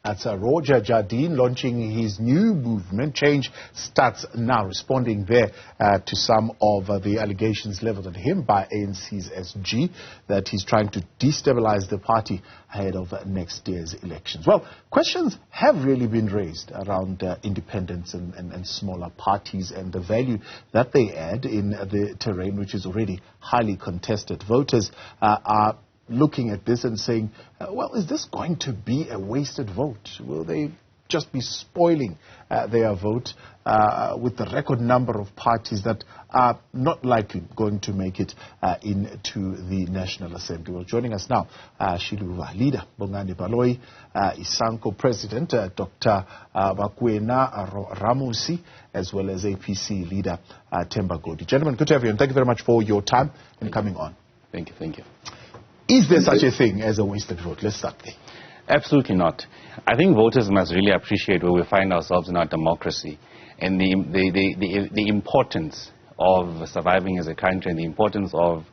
That's Roger Jardine launching his new movement. Change starts now, responding there to some of the allegations leveled at him by ANC's SG that he's trying to destabilize the party ahead of next year's elections. Well, questions have really been raised around independence and smaller parties and the value that they add in the terrain, which is already highly contested. Voters are looking at this and saying, well, is this going to be a wasted vote? Will they just be spoiling their vote with the record number of parties that are not likely going to make it into the National Assembly? Well, joining us now, Xiluva leader Bongani Baloyi, ISANCO president Dr. Bakoena Ramosie, as well as APC leader Themba Godi. Gentlemen, good to have you, and thank you very much for your time and coming on. Thank you, thank you. Is there such a thing as a wasted vote? Let's start there. Absolutely not. I think voters must really appreciate where we find ourselves in our democracy and the importance of surviving as a country and the importance of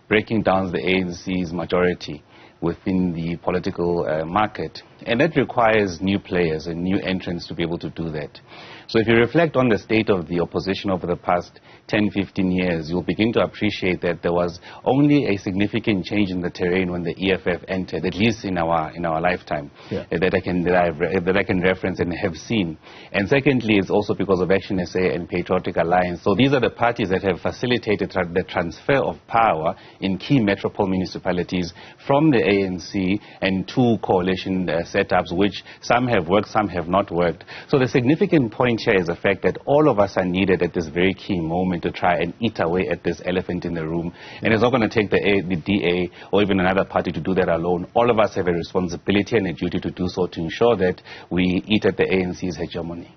breaking down the ANC's majority within the political market. And that requires new players and new entrants to be able to do that. So if you reflect on the state of the opposition over the past 10, 15 years, you'll begin to appreciate that there was only a significant change in the terrain when the EFF entered, at least in our lifetime, that I can reference and have seen. And secondly, it's also because of Action SA and Patriotic Alliance. So these are the parties that have facilitated the transfer of power in key metropole municipalities from the ANC and two coalition setups, which some have worked, some have not worked. So the significant point here is the fact that all of us are needed at this very key moment to try and eat away at this elephant in the room. And it's not going to take the DA or even another party to do that alone. All of us have a responsibility and a duty to do so, to ensure that we eat at the ANC's hegemony.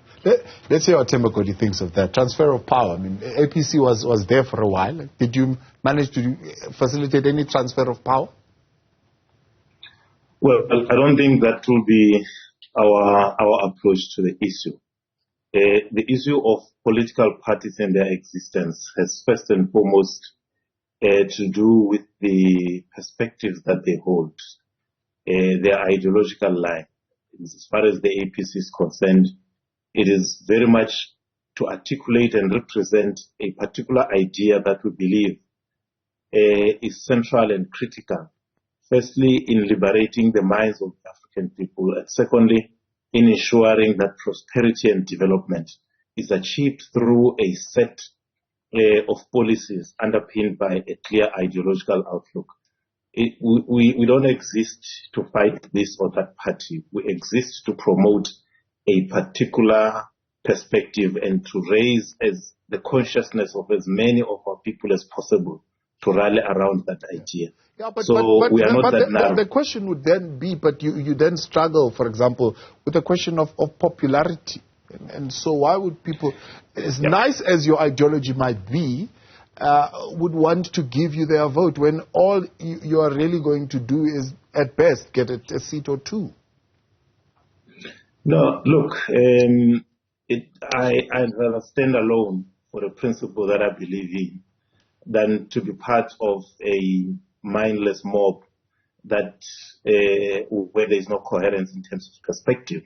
Let's hear what Themba Godi thinks of that. Transfer of power. I mean, APC was there for a while. Did you manage to facilitate any transfer of power? Well, I don't think that will be our approach to the issue. The issue of political parties and their existence has first and foremost to do with the perspectives that they hold, their ideological line. As far as the APC is concerned, it is very much to articulate and represent a particular idea that we believe is central and critical. Firstly, in liberating the minds of the African people, and secondly, in ensuring that prosperity and development is achieved through a set of policies underpinned by a clear ideological outlook. We don't exist to fight this or that party. We exist to promote a particular perspective and to raise the consciousness of as many of our people as possible to rally around that idea. Yeah, but we are not that narrow. The question would then be, but you then struggle, for example, with the question of popularity. And so why would people, as nice as your ideology might be, would want to give you their vote when all you are really going to do is, at best, get a seat or two? No, look, I'd rather stand alone for the principle that I believe in than to be part of a mindless mob that where there is no coherence in terms of perspective.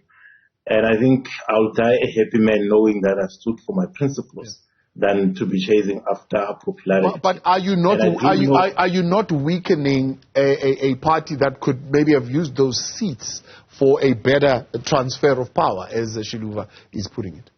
And I think I'll die a happy man knowing that I've stood for my principles than to be chasing after popularity. But are you not weakening a party that could maybe have used those seats for a better transfer of power, as Xiluva is putting it?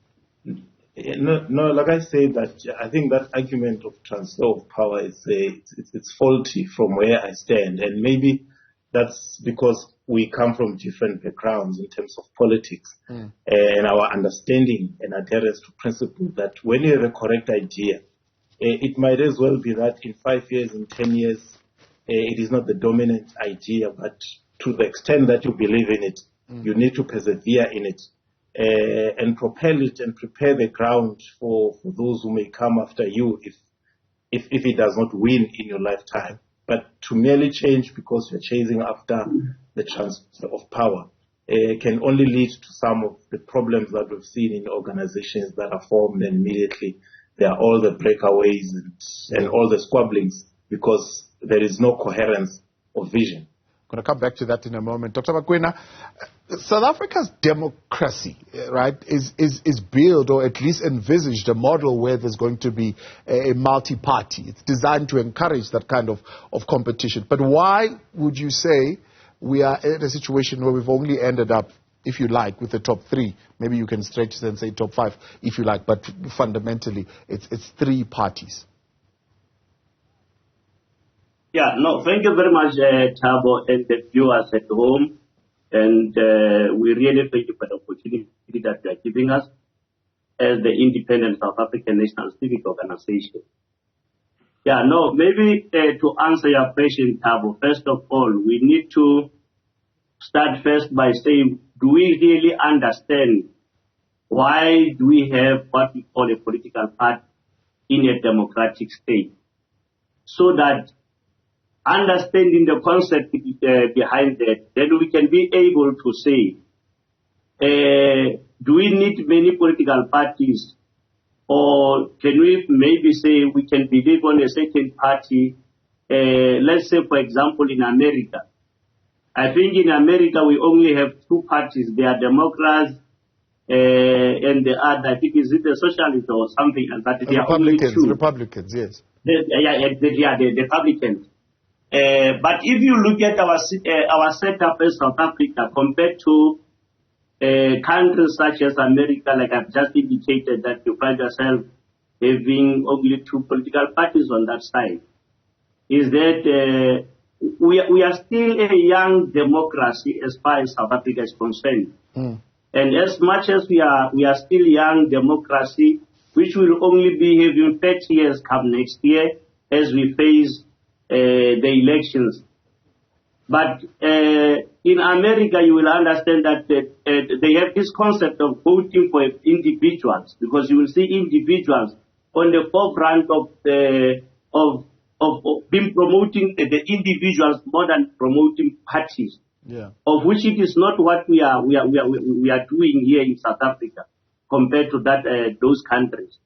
No, like I said, that I think that argument of transfer of power is it's faulty from where I stand, and maybe that's because we come from different backgrounds in terms of politics and our understanding and adherence to principle. That when you have a correct idea, it might as well be that in 5 years, in 10 years, it is not the dominant idea, but to the extent that you believe in it, you need to persevere in it. And propel it and prepare the ground for those who may come after you if it does not win in your lifetime. But to merely change because you're chasing after the transfer of power can only lead to some of the problems that we've seen in organizations that are formed, and immediately there are all the breakaways and all the squabblings because there is no coherence of vision. going to come back to that in a moment. Dr. Bakoena, South Africa's democracy, right, is built, or at least envisaged, a model where there's going to be a multi-party. It's designed to encourage that kind of competition. But why would you say we are in a situation where we've only ended up, if you like, with the top 3? Maybe you can stretch it and say top 5, if you like, but fundamentally, it's 3 parties. Yeah, no, thank you very much, Thabo, and the viewers at home. And we really thank you for the opportunity that you are giving us as the independent South African National Civic Organization. Yeah, no, maybe to answer your question, Thabo, first of all, we need to start first by saying, do we really understand why do we have what we call a political party in a democratic state? So that understanding the concept behind that, then we can be able to say, do we need many political parties, or can we maybe say we can believe on a certain party? Let's say, for example, in America. I think in America we only have 2 parties. They are Democrats and the other, I think, is it the Socialists or something like that? They Republicans, are only 2. Republicans, yes. The Republicans. But if you look at our setup as South Africa compared to countries such as America, like I've just indicated, that you find yourself having only 2 political parties on that side, is that we are still a young democracy as far as South Africa is concerned. And as much as we are still young democracy, which will only be having 30 years come next year as we face the elections. But in America, you will understand that they have this concept of voting for individuals, because you will see individuals on the forefront of being promoting the individuals more than promoting parties. Yeah. Of which it is not what we are doing here in South Africa compared to that those countries.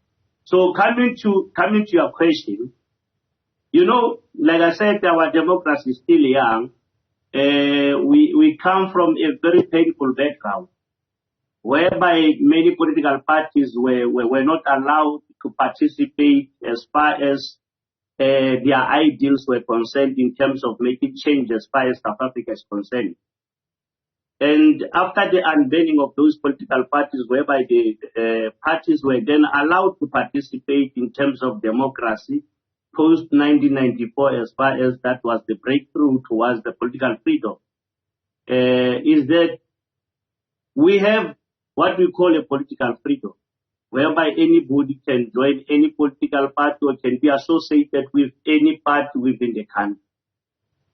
So coming to your question, you know, like I said, our democracy is still young. We come from a very painful background, whereby many political parties were not allowed to participate as far as their ideals were concerned in terms of making change as far as South Africa is concerned. And after the unveiling of those political parties, whereby the parties were then allowed to participate in terms of democracy, post-1994, as far as that was the breakthrough towards the political freedom, is that we have what we call a political freedom, whereby anybody can join any political party or can be associated with any party within the country.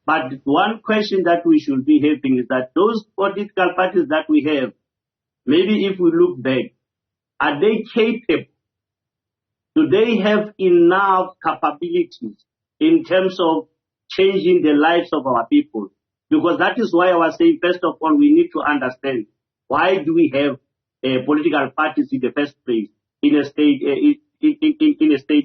But one question that we should be having is that those political parties that we have, maybe if we look back, are they capable? Do they have enough capabilities in terms of changing the lives of our people? Because that is why I was saying, first of all, we need to understand why do we have political parties in the first place in a state,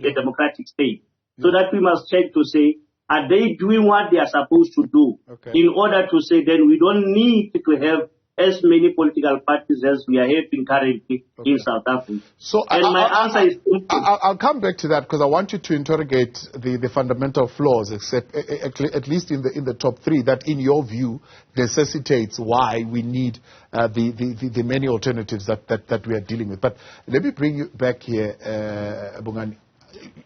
a democratic state, so that we must check to say, are they doing what they are supposed to do? Okay. In order to say, then we don't need to have as many political parties as we are having currently in South Africa. So my answer is I'll come back to that, because I want you to interrogate the fundamental flaws, except at least in the top 3, that in your view necessitates why we need the many alternatives that we are dealing with. But let me bring you back here, Bongani.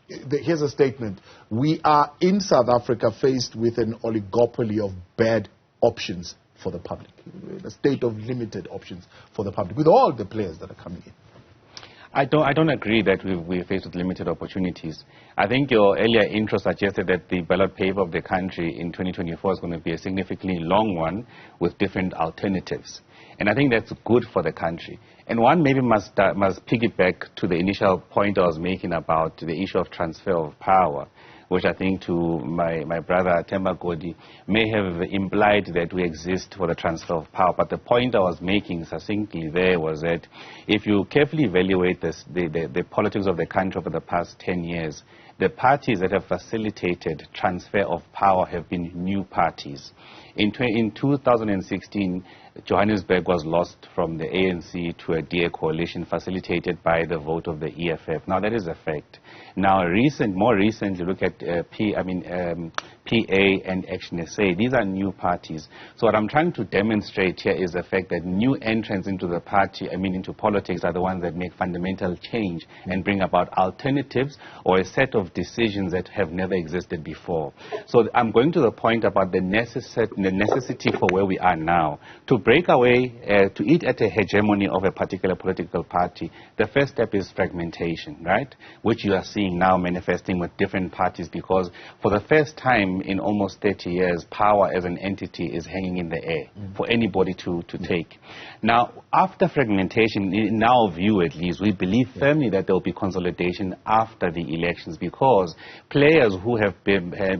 Here's a statement. We are in South Africa faced with an oligopoly of bad options for the public, a state of limited options for the public, with all the players that are coming in. I don't agree that we're faced with limited opportunities. I think your earlier intro suggested that the ballot paper of the country in 2024 is going to be a significantly long one with different alternatives. And I think that's good for the country. And one maybe must piggyback to the initial point I was making about the issue of transfer of power, which I think to my brother Themba Godi may have implied that we exist for the transfer of power. But the point I was making succinctly there was that if you carefully evaluate the politics of the country over the past 10 years, the parties that have facilitated transfer of power have been new parties. In 2016, Johannesburg was lost from the ANC to a DA coalition facilitated by the vote of the EFF. Now, that is a fact. Now, more recently, look at PA and Action SA. These are new parties. So what I'm trying to demonstrate here is the fact that new entrants into the party, into politics, are the ones that make fundamental change and bring about alternatives or a set of decisions that have never existed before. So I'm going to the point about the necessity for where we are now. To break away, to eat at a hegemony of a particular political party, the first step is fragmentation, right? Which you are seeing now manifesting with different parties, because for the first time in almost 30 years, power as an entity is hanging in the air for anybody to take. Now, after fragmentation, in our view at least, we believe firmly that there will be consolidation after the elections, because players who have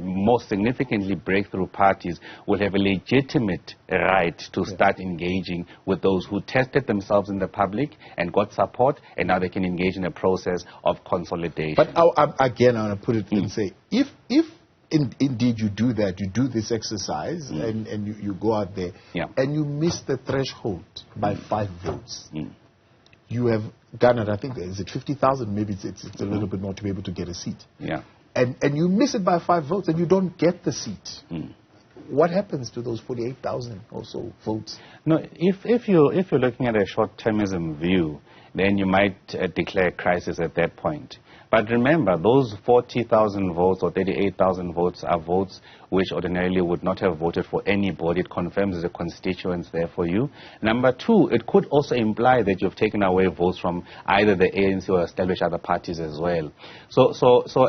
most significantly breakthrough parties will have a legitimate right to start engaging with those who tested themselves in the public and got support, and now they can engage in a process of consolidation. But again, I want to put it and say, if indeed you do that, you do this exercise and you go out there and you miss the threshold by 5 votes, you have garnered, I think, is it 50,000? Maybe it's a little bit more to be able to get a seat. Yeah. And you miss it by 5 votes and you don't get the seat. What happens to those 48,000 or so votes? No, if you're looking at a short-termism view, then you might declare a crisis at that point. But remember, those 40,000 votes or 38,000 votes are votes which ordinarily would not have voted for anybody. It confirms the constituents there for you. Number two, it could also imply that you've taken away votes from either the ANC or established other parties as well.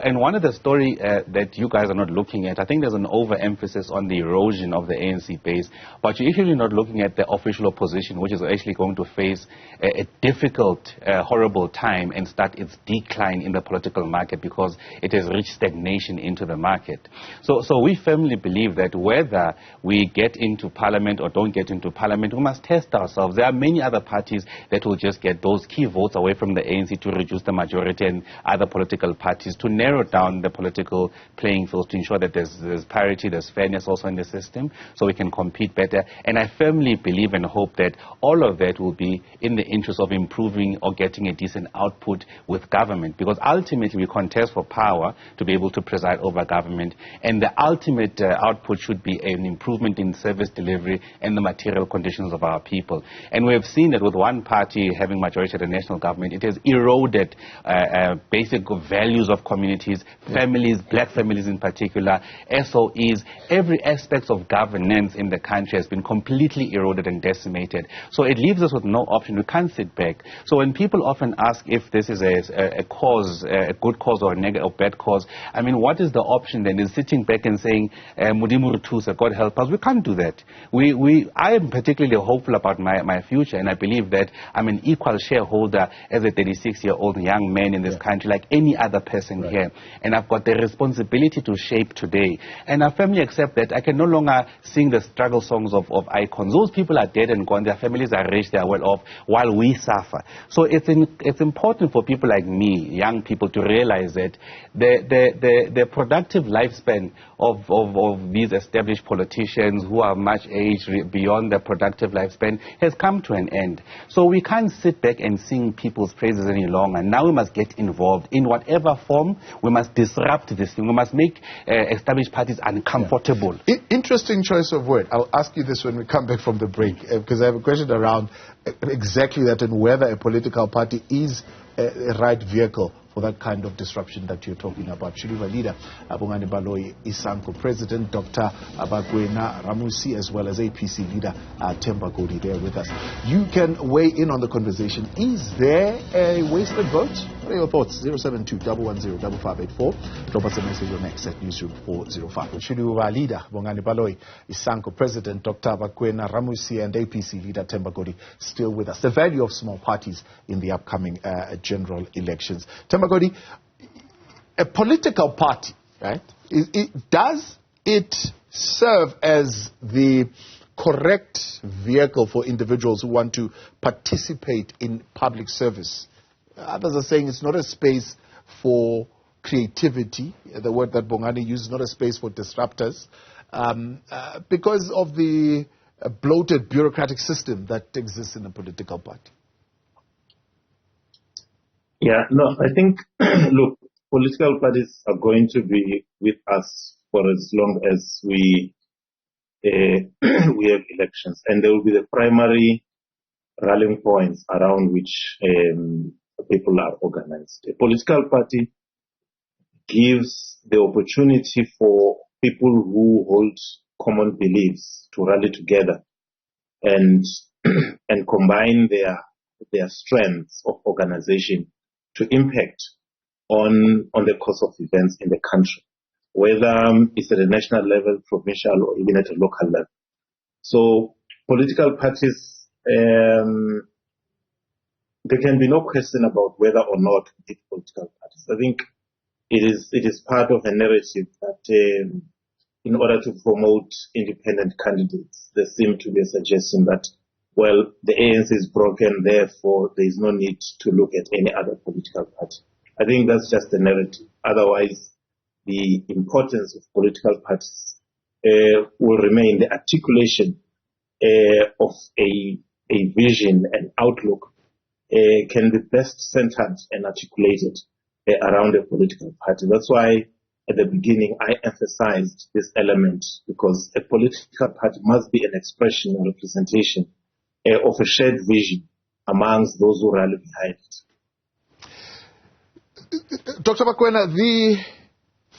And one of the story that you guys are not looking at, I think there's an overemphasis on the erosion of the ANC base, but you're actually not looking at the official opposition, which is actually going to face a difficult, horrible time and start its decline in the political market, because it has reached stagnation into the market. So we firmly believe that whether we get into parliament or don't get into parliament, we must test ourselves. There are many other parties that will just get those key votes away from the ANC to reduce the majority, and other political parties to narrow down the political playing field to ensure that there's parity, there's fairness also in the system, so we can compete better. And I firmly believe and hope that all of that will be in the interest of improving or getting a decent output with government, because ultimately we contest for power to be able to preside over government, and the ultimate output should be an improvement in service delivery and the material conditions of our people. And we have seen that with one party having majority of the national government, it has eroded basic values of communities, families, black families in particular, SOEs. Every aspect of governance in the country has been completely eroded and decimated. So it leaves us with no option. We can't sit back. So when people often ask if this is a cause, a good cause or a negative or bad cause, I mean, what is the option then? Is sitting back and saying, Mudimu Rutusa, God help us? We can't do that. I am particularly hopeful about my future, and I believe that I'm an equal shareholder as a 36-year-old young man in this country, like any other person here. And I've got the responsibility to shape today. And I firmly accept that I can no longer sing the struggle songs of icons. Those people are dead and gone. Their families are rich. They are well off, while we suffer. So it's important for people like me, young people, to realize that the productive lifespan of these established politicians who are much aged beyond their productive lifespan has come to an end. So we can't sit back and sing people's praises any longer. Now we must get involved in whatever form. We must disrupt this thing. We must make established parties uncomfortable. Interesting choice of word. I'll ask you this when we come back from the break, because I have a question around exactly that, and whether a political party is a right vehicle for that kind of disruption that you're talking about. Xiluva leader Bongani Baloyi, ISANCO president Dr. Bakoena, Ramosie, as well as APC leader Themba Godi there with us. You can weigh in on the conversation. Is there a wasted vote? What are your thoughts? 072-110-5584. Drop us a message on X at Newzroom 405. Xiluva leader Bongani Baloyi, ISANCO president Dr. Bakoena, Ramosie, and APC leader Themba Godi still with us. The value of small parties in the upcoming general elections. Themba Godi, a political party right? Does it serve as the correct vehicle for individuals who want to participate in public service? Others are saying it's not a space for creativity, the word that Bongani uses, not a space for disruptors, because of the bloated bureaucratic system that exists in a political party. Yeah, no, I think, look, political parties are going to be with us for as long as we have elections, and there will be the primary rallying points around which people are organized. A political party gives the opportunity for people who hold common beliefs to rally together and and combine their strengths of organization to impact on the course of events in the country, whether it's at a national level, provincial, or even at a local level. So political parties, there can be no question about whether or not we need political parties. I think it is part of a narrative that in order to promote independent candidates, there seems to be a suggestion that, well, the ANC is broken, therefore there is no need to look at any other political party. I think that's just a narrative. Otherwise, the importance of political parties will remain. The articulation of a vision and outlook can be best centered and articulated around a political party. That's why at the beginning I emphasized this element, because a political party must be an expression or representation of a shared vision amongst those who rally behind it. Dr. Bakoena, the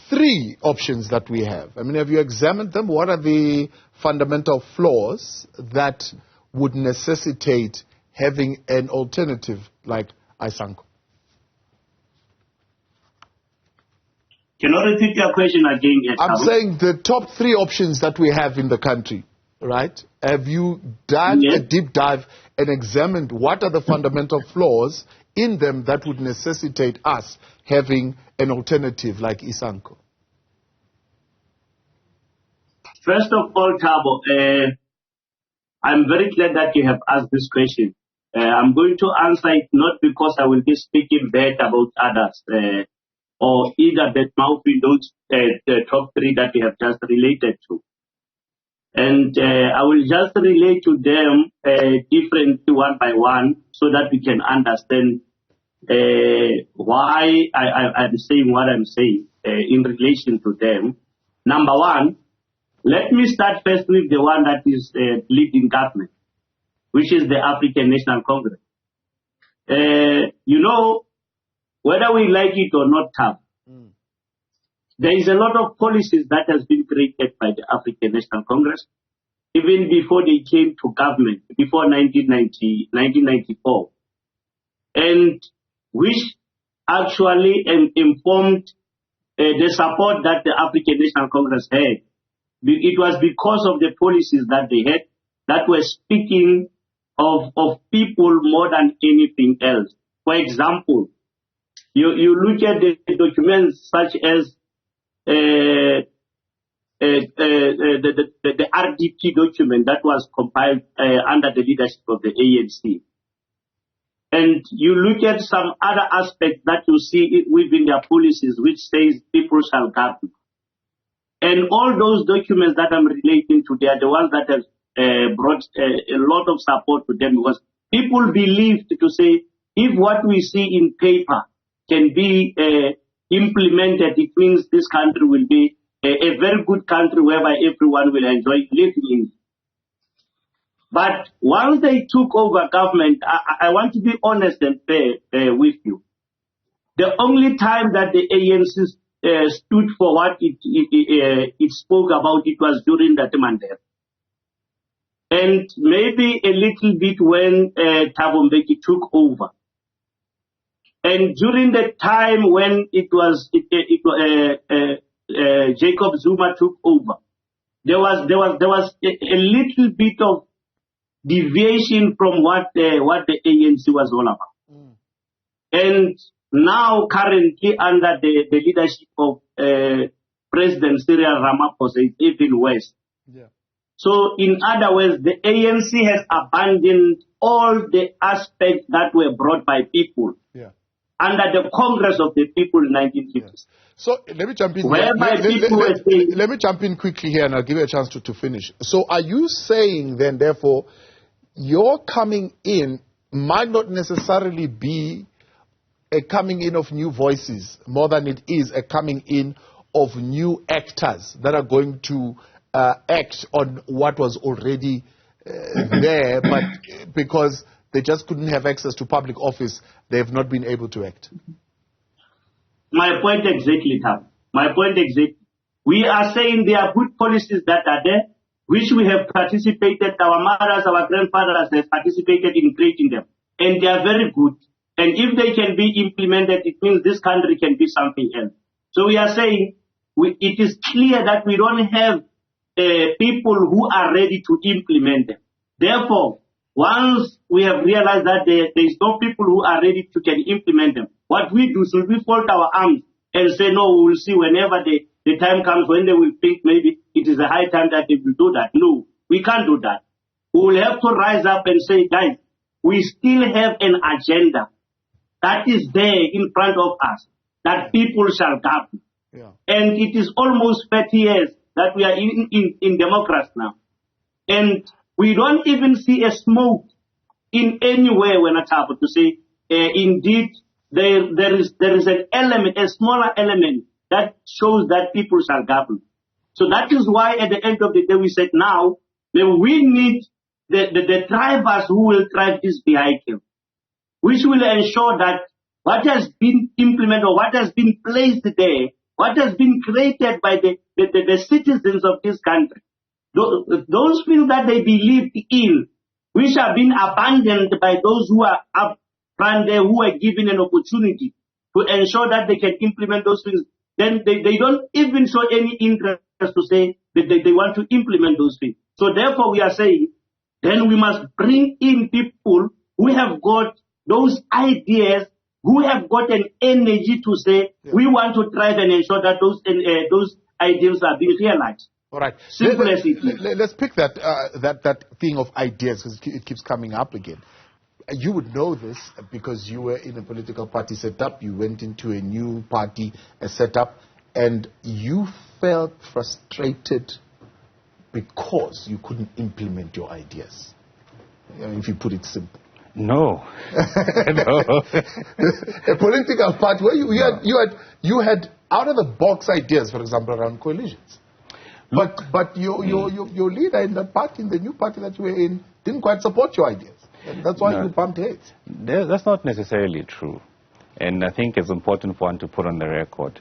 three options that we have, I mean, have you examined them? What are the fundamental flaws that would necessitate having an alternative like ISANCO? Can you repeat your question again? I'm saying the top three options that we have in the country, right? Have you done a deep dive and examined what are the fundamental flaws in them that would necessitate us having an alternative like ISANCO? First of all, Thabo, I'm very glad that you have asked this question. I'm going to answer it not because I will be speaking bad about others, or either that mouthing those the top three that we have just related to. And I will just relate to them differently one by one so that we can understand why I'm saying what I'm saying in relation to them. Number one, let me start first with the one that is leading government, which is the African National Congress. You know, whether we like it or not, there is a lot of policies that has been created by the African National Congress, even before they came to government, before 1994, and which actually informed the support that the African National Congress had. It was because of the policies that they had that were speaking of people more than anything else. For example, you look at the documents such as the RDP document that was compiled under the leadership of the ANC. And you look at some other aspects that you see within their policies, which says people shall govern. And all those documents that I'm relating to, they are the ones that have brought a lot of support to them, because people believed to say, if what we see in paper can be implemented, it means this country will be a very good country whereby everyone will enjoy living in. But once they took over government, I want to be honest and fair with you. The only time that the ANC stood for what it spoke about, it was during the Mandela. And maybe a little bit when Thabo Mbeki took over. And during the time when Jacob Zuma took over, there was a little bit of deviation from what the ANC was all about. And now, currently, under the leadership of President Cyril Ramaphosa is even worse. Yeah. So, in other words, the ANC has abandoned all the aspects that were brought by people under the Congress of the People in 1950s. Yeah. So, let me jump in let me jump in quickly here, and I'll give you a chance to finish. So, are you saying then, therefore, your coming in might not necessarily be a coming in of new voices more than it is a coming in of new actors that are going to act on what was already there, but because they just couldn't have access to public office, they have not been able to act? My point exactly, Tom. My point exactly. We are saying there are good policies that are there, which we have participated, our mothers, our grandfathers have participated in creating them. And they are very good. And if they can be implemented, it means this country can be something else. So we are saying it is clear that we don't have people who are ready to implement them. Therefore, once we have realized that there is no people who are ready to can implement them, what we do, should we fold our arms and say, no, we will see whenever the time comes when they will think maybe it is a high time that they will do that? No, we can't do that. We will have to rise up and say, guys, we still have an agenda that is there in front of us, that people shall govern. Yeah. And it is almost 30 years that we are in democracy now. And we don't even see a smoke in anywhere when I talk to say, indeed, there is an element, a smaller element that shows that people shall govern. So that is why at the end of the day we said now, we need the drivers who will drive this vehicle, which will ensure that what has been implemented or what has been placed there, what has been created by the citizens of this country, those things that they believed in, which have been abandoned by those who are up front there, who are given an opportunity to ensure that they can implement those things, then they don't even show any interest to say that they want to implement those things. So therefore we are saying, then we must bring in people who have got those ideas, who have got an energy to say, we want to try and ensure that those ideas are being realized. All right. Simple as it is. Let's pick that thing of ideas, because it keeps coming up again. You would know this because you were in a political party setup. You went into a new party setup, and you felt frustrated because you couldn't implement your ideas, if you put it simple. No. No. A political party where you had out of the box ideas, for example, around coalitions. But your leader in the party, in the new party that you were in, didn't quite support your ideas. And that's why you bumped heads. That's not necessarily true. And I think it's important for one to put on the record.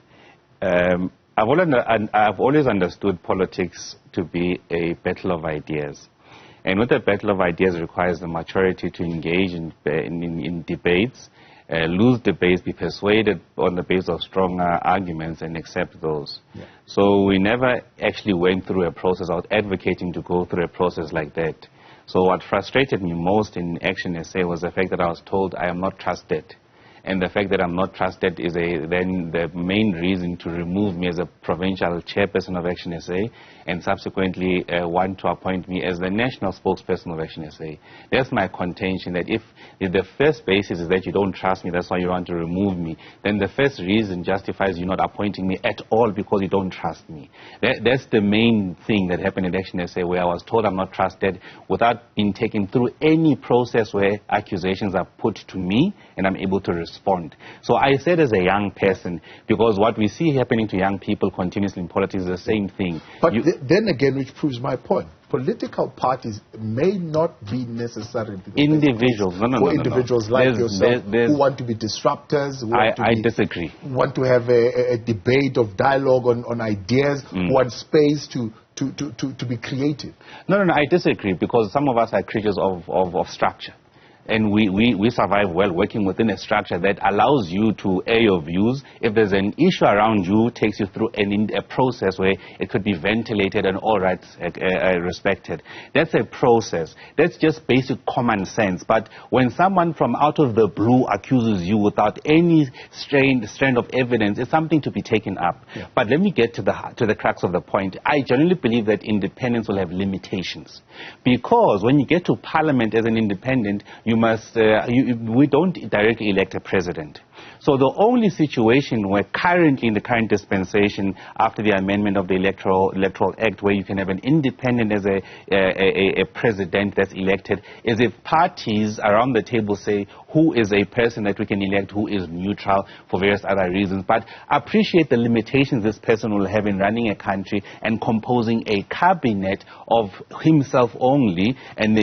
I've always understood politics to be a battle of ideas. And with a battle of ideas requires the maturity to engage in debates, lose debates, be persuaded on the basis of strong arguments and accept those. Yeah. So we never actually went through a process. I was advocating to go through a process like that. So what frustrated me most in Action SA was the fact that I was told I am not trusted. And the fact that I'm not trusted is then the main reason to remove me as a provincial chairperson of Action SA, and subsequently want to appoint me as the national spokesperson of Action SA. That's my contention, that if the first basis is that you don't trust me, that's why you want to remove me, then the first reason justifies you not appointing me at all because you don't trust me. That's the main thing that happened in Action SA, where I was told I'm not trusted without being taken through any process where accusations are put to me and I'm able to respond. So I said as a young person, because what we see happening to young people continuously in politics is the same thing. But then again, which proves my point, political parties may not be necessarily individuals. No. Individuals like yourself who want to be disruptors. I disagree. Want to have a debate of dialogue on ideas. Want space to be creative. No, I disagree, because some of us are creatures of structure. and we survive well working within a structure that allows you to air your views. If there's an issue around you, takes you through a process where it could be ventilated and all rights respected. That's a process. That's just basic common sense. But when someone from out of the blue accuses you without any strand of evidence, it's something to be taken up. Yeah. But let me get to the crux of the point. I genuinely believe that independence will have limitations, because when you get to Parliament as an independent, you must we don't directly elect a president. So the only situation where currently in the current dispensation, after the amendment of the Electoral Act, where you can have an independent as a president that's elected, is if parties around the table say who is a person that we can elect, who is neutral for various other reasons. But appreciate the limitations this person will have in running a country and composing a cabinet of himself only, and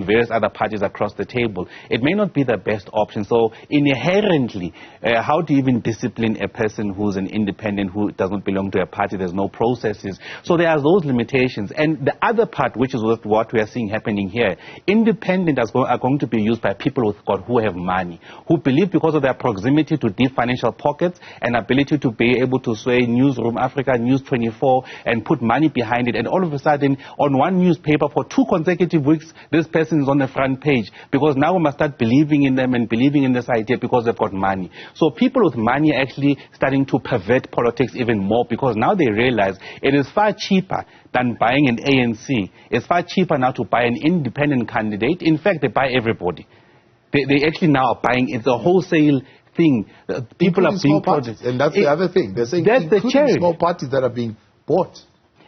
various other parties across the table. It may not be the best option. So inherently, how do you even discipline a person who's an independent, who doesn't belong to a party? There's no processes. So there are those limitations. And the other part, which is what we are seeing happening here, independent are going to be used by people who have money, who believe because of their proximity to deep financial pockets and ability to be able to sway Newzroom Afrika, News 24, and put money behind it. And all of a sudden, on one newspaper for 2 consecutive weeks, this person is on the front page, because now we must start believing in them and believing in this idea because they've got money. So people with money are actually starting to pervert politics even more, because now they realize it is far cheaper than buying an ANC. It's far cheaper now to buy an independent candidate. In fact, they buy everybody. They actually now are buying, it's a wholesale thing. People are being projects, and that's the other thing. They're saying that's the cherry. Small parties that are being bought.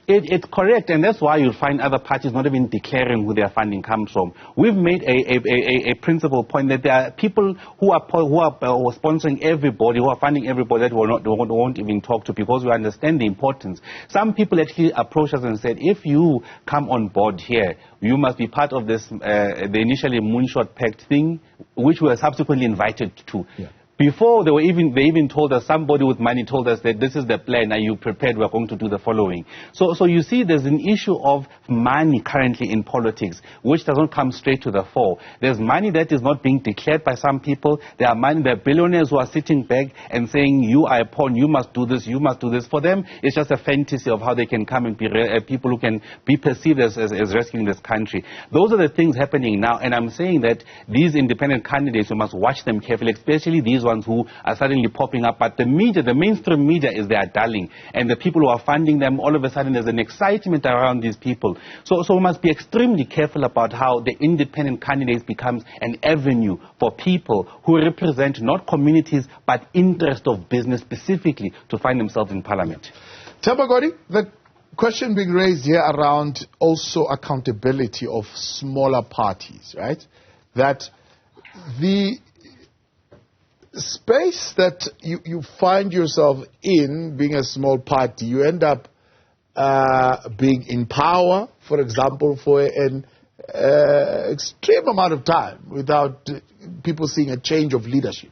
It's correct, and that's why you'll find other parties not even declaring who their funding comes from. We've made a principal point that there are people who are sponsoring everybody, who are funding everybody, that we won't even talk to, because we understand the importance. Some people actually approached us and said, if you come on board here, you must be part of this, the initially Moonshot Pact thing, which we were subsequently invited to. Yeah. Before they even told us, somebody with money told us that this is the plan, are you prepared, we're going to do the following. So you see there's an issue of money currently in politics, which doesn't come straight to the fore. There's money that is not being declared by some people. There are billionaires who are sitting back and saying, you are a pawn, you must do this, you must do this. For them, it's just a fantasy of how they can come and be people who can be perceived as rescuing this country. Those are the things happening now, and I'm saying that these independent candidates, we must watch them carefully, especially these ones who are suddenly popping up. But the media, the mainstream media, is their darling, and the people who are funding them, all of a sudden there's an excitement around these people. So we must be extremely careful about how the independent candidates becomes an avenue for people who represent not communities but interest of business specifically to find themselves in Parliament. Themba Godi, the question being raised here around also accountability of smaller parties, right? That the space that you find yourself in, being a small party, you end up being in power, for example, for an extreme amount of time without people seeing a change of leadership,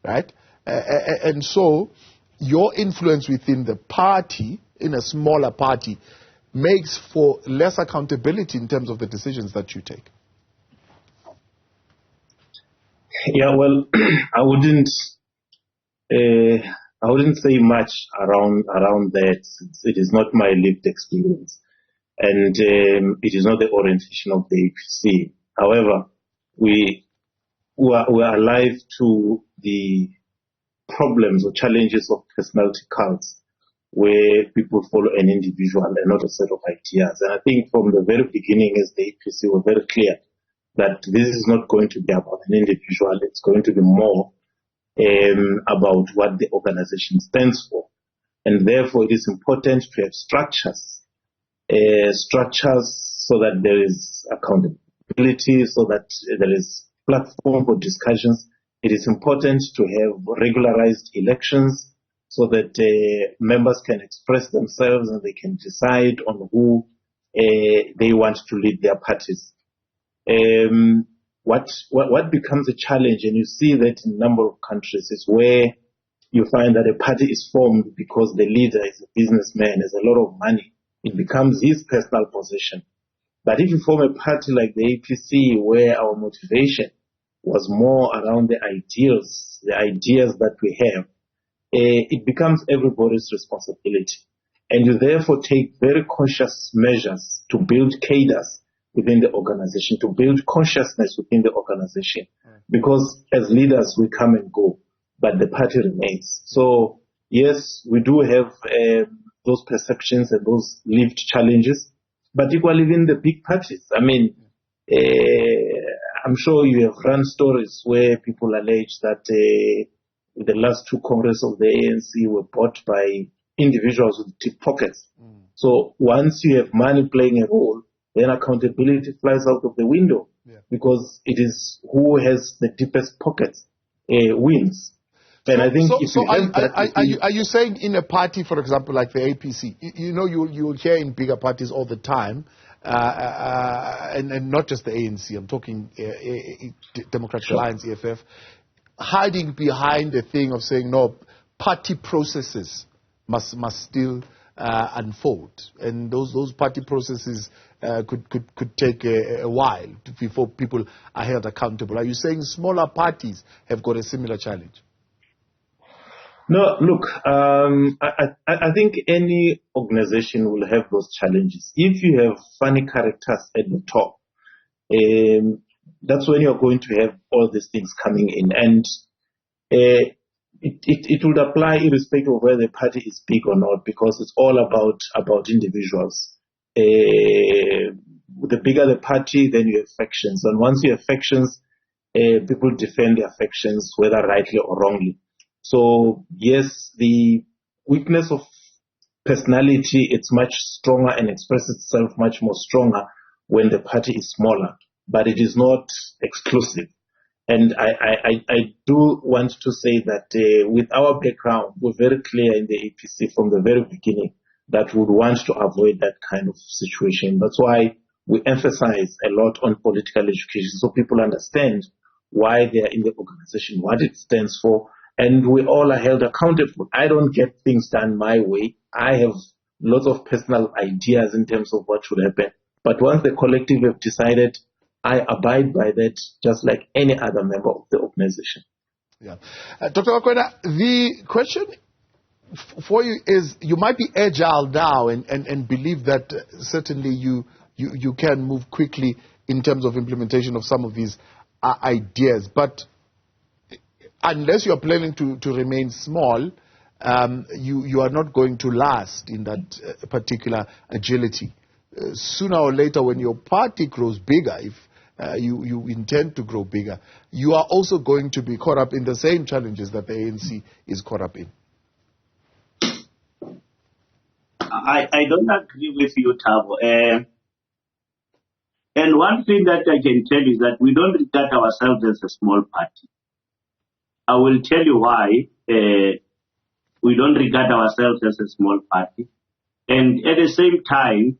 right? And so your influence within the party, in a smaller party, makes for less accountability in terms of the decisions that you take. Yeah, well, I wouldn't say much around that. It is not my lived experience, and it is not the orientation of the APC. However, we are alive to the problems or challenges of personality cults, where people follow an individual and not a set of ideas. And I think from the very beginning, as the APC were very clear that this is not going to be about an individual. It's going to be more about what the organization stands for. And therefore, it is important to have structures so that there is accountability, so that there is platform for discussions. It is important to have regularized elections so that members can express themselves and they can decide on who they want to lead their parties. What becomes a challenge, and you see that in a number of countries, is where you find that a party is formed because the leader is a businessman, has a lot of money. It becomes his personal possession. But if you form a party like the APC, where our motivation was more around the ideas that we have, it becomes everybody's responsibility. And you therefore take very conscious measures to build cadres within the organization, to build consciousness within the organization. Because as leaders, we come and go, but the party remains. So, yes, we do have those perceptions and those lived challenges, but equally within the big parties. I mean, I'm sure you have run stories where people allege that the last two Congress of the ANC were bought by individuals with deep pockets. So once you have money playing a role, then accountability flies out of the window, because it is who has the deepest pockets wins. And I think are you saying in a party, for example, like the APC, you'll hear in bigger parties all the time, and not just the ANC, I'm talking Democratic Alliance, EFF, hiding behind the thing of saying, no, party processes must still unfold, and those party processes could take a while before people are held accountable. Are you saying smaller parties have got a similar challenge? No, look, I think any organization will have those challenges. If you have funny characters at the top, that's when you're going to have all these things coming in. And it would apply irrespective of whether the party is big or not, because it's all about individuals. The bigger the party, then you have factions. And once you have factions, people defend their factions, whether rightly or wrongly. So, yes, the weakness of personality, it's much stronger and expresses itself much more stronger when the party is smaller, but it is not exclusive. And I do want to say that with our background, we're very clear in the APC from the very beginning that we would want to avoid that kind of situation. That's why we emphasize a lot on political education, so people understand why they are in the organization, what it stands for, and we all are held accountable. I don't get things done my way. I have lots of personal ideas in terms of what should happen. But once the collective have decided, I abide by that just like any other member of the organization. Yeah. Dr. Bakoena, the question for you is, you might be agile now and believe that certainly you can move quickly in terms of implementation of some of these ideas. But unless you are planning to remain small, you are not going to last in that particular agility. Sooner or later, when your party grows bigger, if you intend to grow bigger, you are also going to be caught up in the same challenges that the ANC is caught up in. I don't agree with you, Thabo. And one thing that I can tell you is that we don't regard ourselves as a small party. I will tell you why we don't regard ourselves as a small party. And at the same time,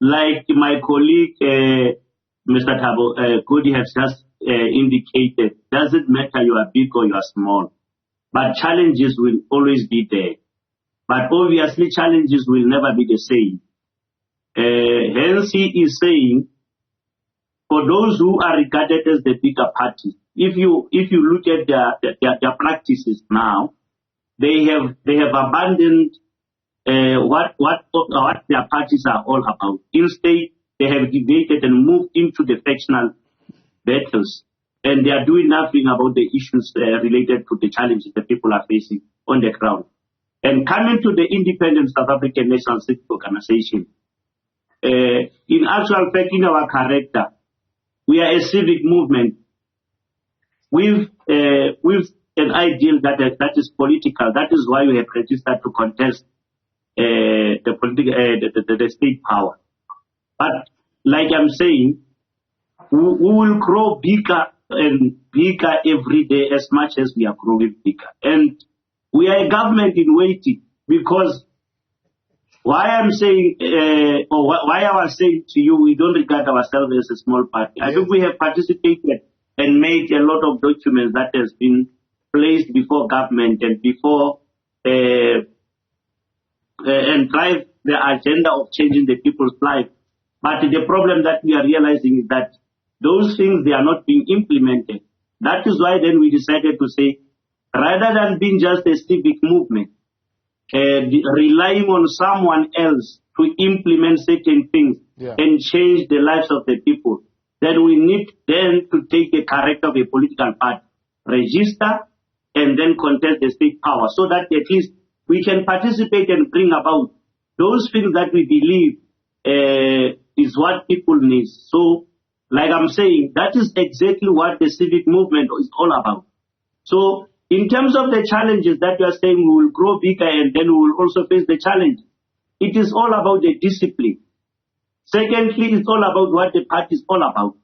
like my colleague, Mr. Themba Godi has just indicated, doesn't matter you are big or you are small, but challenges will always be there. But obviously challenges will never be the same. Hence he is saying, for those who are regarded as the bigger party, if you look at their practices now, they have abandoned what their parties are all about. Instead, they have debated and moved into the factional battles, and they are doing nothing about the issues related to the challenges that people are facing on the ground. And coming to the independent South African National Civic Organization, in actual fact, in our character, we are a civic movement with an ideal that is political. That is why we have registered to contest the state power. But like I'm saying, we will grow bigger and bigger every day as much as we are growing bigger. And we are a government in waiting, because why I'm saying, why I was saying to you, we don't regard ourselves as a small party. I think we have participated and made a lot of documents that has been placed before government and before and drive the agenda of changing the people's life. But the problem that we are realizing is that those things, they are not being implemented. That is why then we decided to say, rather than being just a civic movement, relying on someone else to implement certain things and change the lives of the people, then we need then to take the character of a political party, register, and then contest the state power, so that at least we can participate and bring about those things that we believe is what people need. So, like I'm saying, that is exactly what the civic movement is all about. So, in terms of the challenges that you are saying, we will grow bigger and then we will also face the challenge. It is all about the discipline. Secondly, it's all about what the party is all about.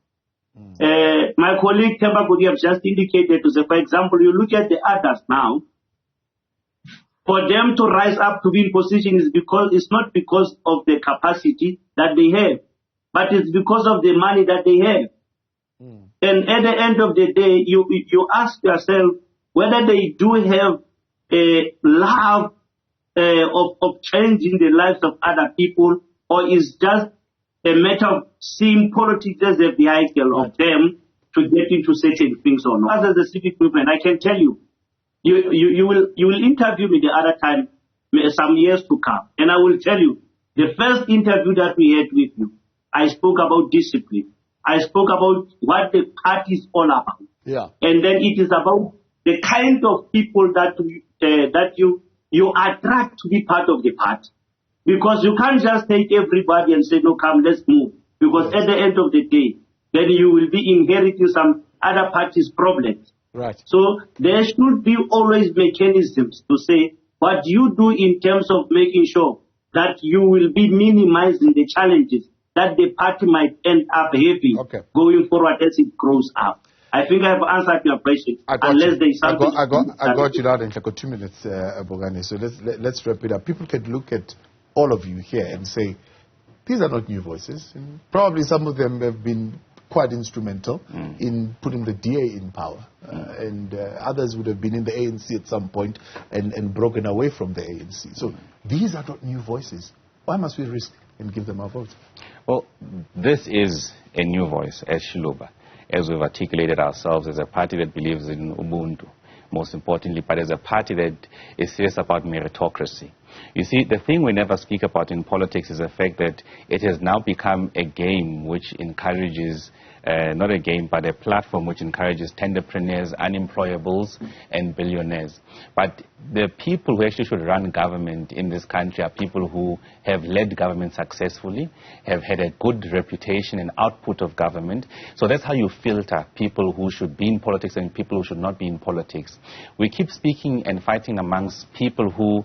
My colleague Themba Godi have just indicated to say, for example, you look at the others now, for them to rise up to be in position is because it's not because of the capacity that they have, but it's because of the money that they have. And at the end of the day, you ask yourself whether they do have a love of changing the lives of other people, or is just a matter of seeing politics as a vehicle of them to get into certain things or not. As a civic movement, I can tell you, you will interview me the other time, some years to come, and I will tell you, the first interview that we had with you, I spoke about discipline. I spoke about what the party is all about. And then it is about the kind of people that you attract to be part of the party. Because you can't just take everybody and say, no, come, let's move. Because at the end of the day, then you will be inheriting some other party's problems. So there should be always mechanisms to say what you do in terms of making sure that you will be minimizing the challenges that the party might end up having going forward as it grows up. I think I've answered your question. Unless there is something. I got you now in like 2 minutes, Bongani. So let's wrap it up. People can look at all of you here and say, these are not new voices. And probably some of them have been quite instrumental in putting the DA in power. And others would have been in the ANC at some point and broken away from the ANC. So these are not new voices. Why must we risk and give them our vote? Well, this is a new voice, as Xiluva, as we've articulated ourselves as a party that believes in Ubuntu, most importantly, but as a party that is serious about meritocracy. You see, the thing we never speak about in politics is the fact that it has now become a game which encourages, not a game, but a platform which encourages tenderpreneurs, unemployables, and billionaires. But the people who actually should run government in this country are people who have led government successfully, have had a good reputation and output of government. So that's how you filter people who should be in politics and people who should not be in politics. We keep speaking and fighting amongst people who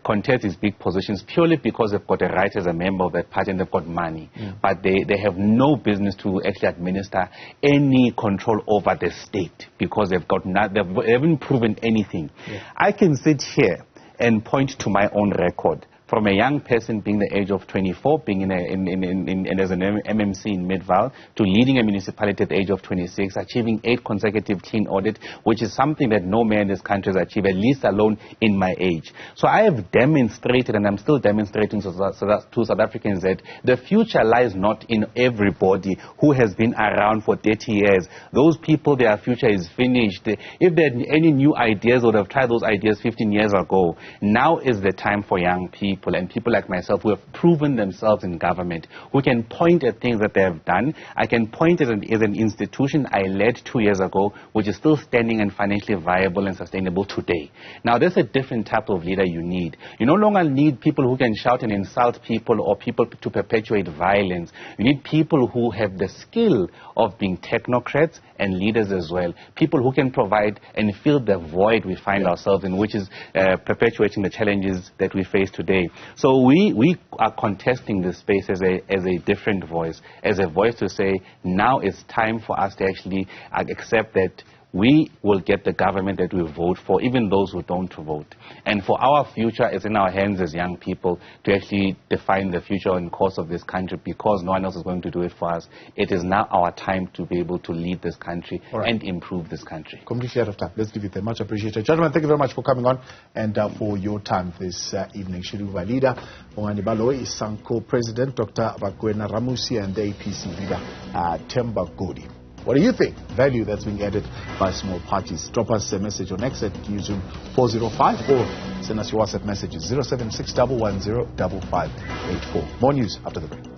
contest these big positions purely because they've got a right as a member of that party and they've got money. But they have no business to actually administer any control over the state because they haven't proven anything. I can sit here and point to my own record. From a young person being the age of 24, being as an MMC in Midvaal, to leading a municipality at the age of 26, achieving 8 consecutive clean audit, which is something that no man in this country has achieved, at least alone in my age. So I have demonstrated, and I'm still demonstrating to South Africans, that the future lies not in everybody who has been around for 30 years. Those people, their future is finished. If they had any new ideas, would have tried those ideas 15 years ago. Now is the time for young people. And people like myself who have proven themselves in government, who can point at things that they have done. I can point at an institution I led 2 years ago, which is still standing and financially viable and sustainable today. Now, there's a different type of leader you need. You no longer need people who can shout and insult people or people to perpetuate violence. You need people who have the skill of being technocrats and leaders as well. People who can provide and fill the void we find ourselves in, which is perpetuating the challenges that we face today. So we are contesting this space as a different voice, as a voice to say now it's time for us to actually accept that we will get the government that we vote for, even those who don't vote. And for our future, it's in our hands as young people to actually define the future and course of this country, because no one else is going to do it for us. It is now our time to be able to lead this country and improve this country. Completely out of time. Let's leave it there. Much appreciated. Gentlemen, thank you very much for coming on and for your time this evening. Xiluva leader, Bongani Baloyi, ISANCO president, Dr. Bakoena, Ramosie, and the APC leader, Themba Godi. What do you think? Value that's being added by small parties. Drop us a message on X at Newzroom 405 or send us your WhatsApp messages 076 110 5584. More news after the break.